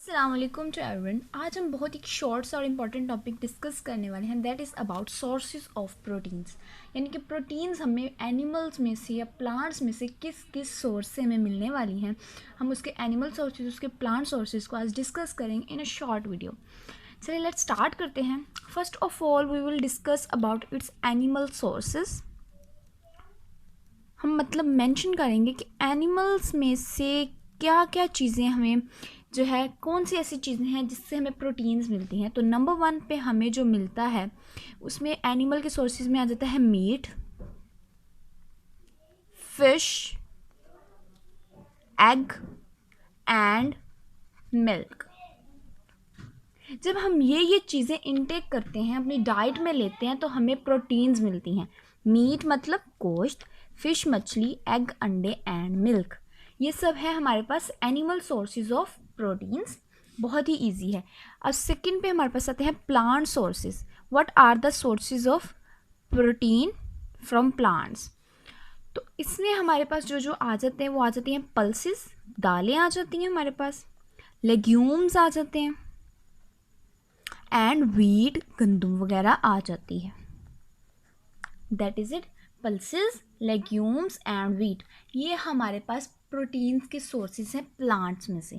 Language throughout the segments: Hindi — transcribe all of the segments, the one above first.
अस्सलाम वालेकुम टू एवरीवन। आज हम बहुत एक शॉर्ट्स और इम्पॉर्टेंट टॉपिक डिस्कस करने वाले हैं, that is about sources of proteins. यानी कि प्रोटीन्स हमें एनिमल्स में से या प्लांट्स में से किस किस सोर्स से हमें मिलने वाली हैं। हम उसके एनिमल सोर्सेज, उसके प्लांट सोर्सेज को आज डिस्कस करेंगे इन अ शॉर्ट वीडियो। चलिए लेट्स स्टार्ट करते हैं। First of all we will discuss about its animal sources. हम मतलब मेंशन करेंगे कि एनिमल्स में से क्या क्या चीज़ें हमें जो है, कौन सी ऐसी चीज़ें हैं जिससे हमें प्रोटीन्स मिलती हैं। तो नंबर 1 पे हमें जो मिलता है उसमें एनिमल के सोर्सेज में आ जाता है meat, fish, egg and milk. जब हम ये चीज़ें इनटेक करते हैं, अपनी डाइट में लेते हैं, तो हमें प्रोटीन्स मिलती हैं। मीट मतलब गोश्त, फिश मछली, एग अंडे एंड मिल्क, ये सब है हमारे पास एनिमल सोर्सेज ऑफ प्रोटीन्स। बहुत ही इजी है। अब सेकंड पे हमारे पास आते हैं plant sources. What are the sources of protein from plants. तो इसमें हमारे पास जो जो आ जाते हैं वो आ जाती हैं पल्सेस, दालें आ जाती हैं हमारे पास, लेग्यूम्स आ जाते हैं एंड वीट, गंदम वगैरह आ जाती है। That is it, pulses, legumes and wheat, ये हमारे पास प्रोटीन्स के सोर्सेज हैं प्लांट्स में से।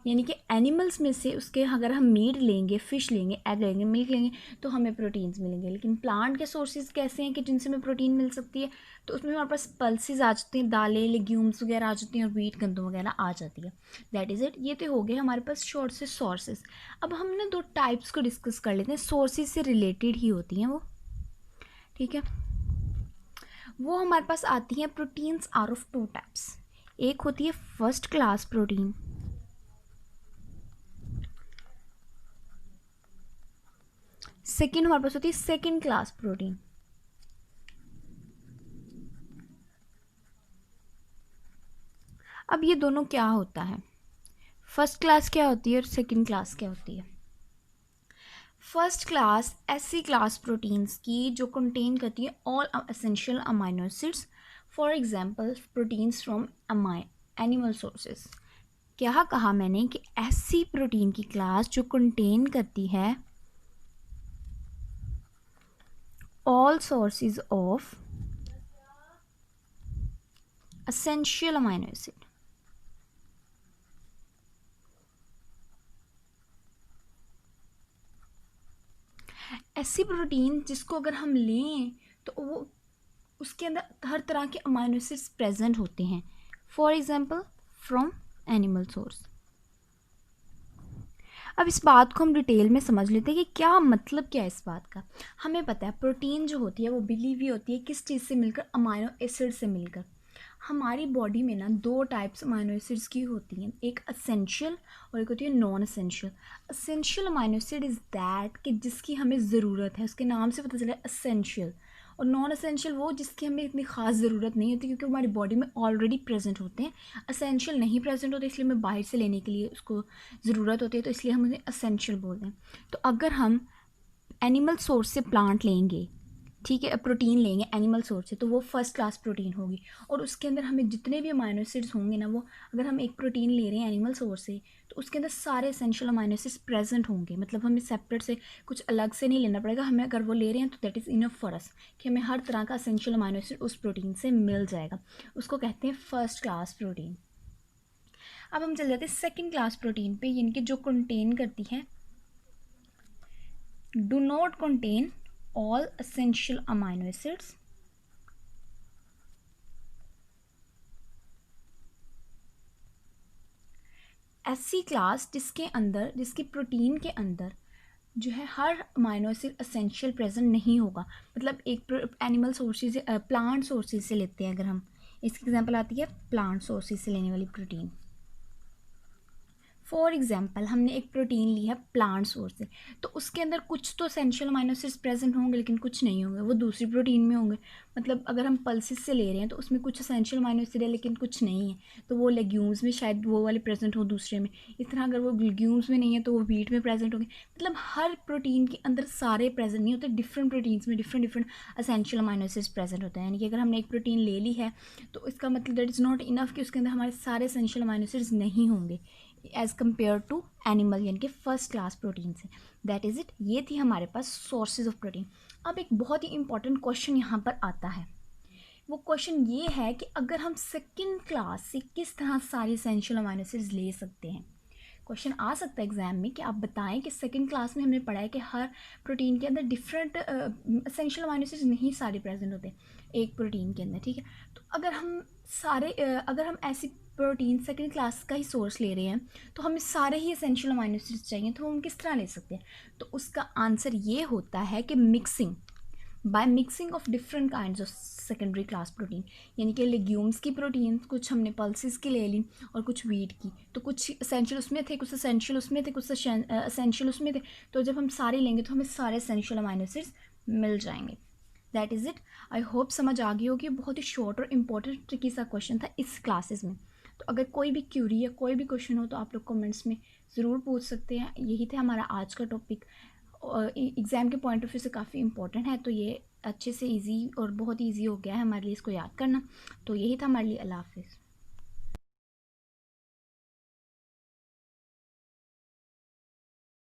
यानी कि एनिमल्स में से उसके अगर हम मीट लेंगे, फिश लेंगे, एग लेंगे, मिल्क लेंगे तो हमें प्रोटीन्स मिलेंगे। लेकिन प्लांट के सोर्सेज कैसे हैं कि जिनसे हमें प्रोटीन मिल सकती है, तो उसमें हमारे पास पल्सेस आ जाते हैं, दालें, लेग्यूम्स वगैरह आ जाती हैं और वीट, गंदम वगैरह आ जाती है। दैट इज़ इट, ये तो हो गए हमारे पास शॉर्ट से सोर्सेज। अब हम ना दो टाइप्स को डिस्कस कर लेते हैं, सोर्सेज से रिलेटेड ही होती हैं वो, ठीक है। वो हमारे पास आती हैं proteins are of two types. एक होती है फर्स्ट क्लास प्रोटीन, सेकेंड हमारे पास होती है सेकेंड क्लास प्रोटीन। अब ये दोनों क्या होता है, फर्स्ट क्लास क्या होती है और सेकेंड क्लास क्या होती है। फर्स्ट क्लास ऐसी क्लास प्रोटीन्स की जो कंटेन करती है all essential amino acids, for example proteins from animal sources. क्या कहा मैंने कि ऐसी प्रोटीन की क्लास जो कंटेन करती है all sources of essential amino acid। ऐसी प्रोटीन जिसको अगर हम लें तो वो उसके अंदर हर तरह के अमाइनो एसिड्स प्रेजेंट होते हैं, for example from animal source. अब इस बात को हम डिटेल में समझ लेते हैं कि क्या मतलब क्या है इस बात का। हमें पता है प्रोटीन जो होती है वो बिली हुई होती है किस चीज़ से मिलकर, अमाइनो एसिड से मिलकर। हमारी बॉडी में ना दो टाइप्स अमाइनो एसिड्स की होती हैं, एक असेंशियल और एक होती है non essential. Essential amino acid is that कि जिसकी हमें ज़रूरत है, उसके नाम से पता चला असेंशियल। और नॉन असेंशियल वो जिसकी हमें इतनी ख़ास ज़रूरत नहीं होती क्योंकि हमारी बॉडी में ऑलरेडी प्रेजेंट होते हैं। असेंशियल नहीं प्रेजेंट होते इसलिए हमें बाहर से लेने के लिए उसको ज़रूरत होती है, तो इसलिए हम उन्हें असेंशियल बोलते हैं। तो अगर हम एनिमल सोर्स से प्लांट लेंगे, ठीक है, प्रोटीन लेंगे एनिमल सोर्स से, तो वो फर्स्ट क्लास प्रोटीन होगी। और उसके अंदर हमें जितने भी अमाइनो एसिड्स होंगे ना, वो अगर हम एक प्रोटीन ले रहे हैं एनिमल सोर्स से तो उसके अंदर सारे एसेंशियल अमाइनो एसिड्स प्रेजेंट होंगे। मतलब हमें सेपरेट से कुछ अलग से नहीं लेना पड़ेगा। हमें अगर वो ले रहे हैं तो that is enough for us कि हमें हर तरह का एसेंशियल अमाइनो एसिड उस प्रोटीन से मिल जाएगा। उसको कहते हैं फर्स्ट क्लास प्रोटीन। अब हम चल जाते हैं सेकेंड क्लास प्रोटीन पे, यानी कि जो कंटेन करती है do not contain all essential amino acids ऐसी क्लास जिसके अंदर, जिसकी प्रोटीन के अंदर जो है हर अमाइनो एसिड एसेंशियल प्रेजेंट नहीं होगा। मतलब एक एनिमल सोर्सेज, प्लांट सोर्सेज से लेते हैं अगर हम, इसकी एग्जांपल आती है प्लांट सोर्सेज से लेने वाली प्रोटीन। फॉर एग्जाम्पल हमने एक प्रोटीन ली है प्लांट सोर्स से, तो उसके अंदर कुछ तो एसेंशियल अमाइनो एसिड्स प्रेजेंट होंगे लेकिन कुछ नहीं होंगे, वो दूसरी प्रोटीन में होंगे। मतलब अगर हम पल्सेस से ले रहे हैं तो उसमें कुछ एसेंशियल अमाइनो एसिड है लेकिन कुछ नहीं है, तो वो लेग्यूम्स में शायद वो वाले प्रेजेंट हो दूसरे में। इस तरह अगर वो लेग्यूम्स में नहीं है तो वो वीट में प्रेजेंट होंगे। मतलब हर प्रोटीन के अंदर सारे प्रेजेंट नहीं होते, डिफरेंट प्रोटीन्स में different different essential amino acids present होते हैं। यानी कि अगर हमने एक प्रोटीन ले ली है तो इसका मतलब दैट इज़ नॉट इनफ कि उसके अंदर हमारे सारे एसेंशियल अमाइनो एसिड्स नहीं होंगे। एज़ कम्पेयर टू एनिमल यानी कि फर्स्ट क्लास प्रोटीन से। दैट इज़ इट, ये थी हमारे पास सोर्सेज ऑफ प्रोटीन। अब एक बहुत ही इंपॉर्टेंट क्वेश्चन यहाँ पर आता है। वो क्वेश्चन ये है कि अगर हम सेकंड क्लास से किस तरह सारे एसेंशियल अमीनो एसिड्स ले सकते हैं। क्वेश्चन आ सकता है एग्जाम में कि आप बताएं कि सेकंड क्लास में हमने पढ़ा है कि हर प्रोटीन के अंदर डिफरेंट एसेंशियल अमीनो एसिड्स नहीं सारे प्रेजेंट होते एक प्रोटीन के अंदर, ठीक है। तो अगर हम ऐसी प्रोटीन सेकंड क्लास का ही सोर्स ले रहे हैं तो हमें सारे ही एसेंशियल अमीनो एसिड्स चाहिए, तो हम किस तरह ले सकते हैं। तो उसका आंसर ये होता है कि mixing, by mixing of different kinds of secondary class protein. यानी कि लेग्यूम्स की प्रोटीन कुछ हमने पल्सेस की ले ली और कुछ वीट की, तो कुछ एसेंशियल उसमें थे, कुछ एसेंशियल उसमें थे, कुछ एसेंशियल उसमें थे। तो जब हम सारे लेंगे तो हमें सारे एसेंशियल अमीनो एसिड्स मिल जाएंगे। That is it. I hope समझ आ गई होगी। बहुत ही शॉर्ट और इम्पोर्टेंट ट्रिकी सा क्वेश्चन था इस क्लासेस में। तो अगर कोई भी क्यूरी या कोई भी क्वेश्चन हो तो आप लोग कमेंट्स में ज़रूर पूछ सकते हैं। यही था हमारा आज का टॉपिक, एग्ज़ाम के पॉइंट ऑफ व्यू से काफ़ी इंपॉर्टेंट है, तो ये अच्छे से इजी और बहुत ईजी हो गया है हमारे लिए इसको याद करना। तो यही था हमारे लिए। अल्लाह हाफिज़।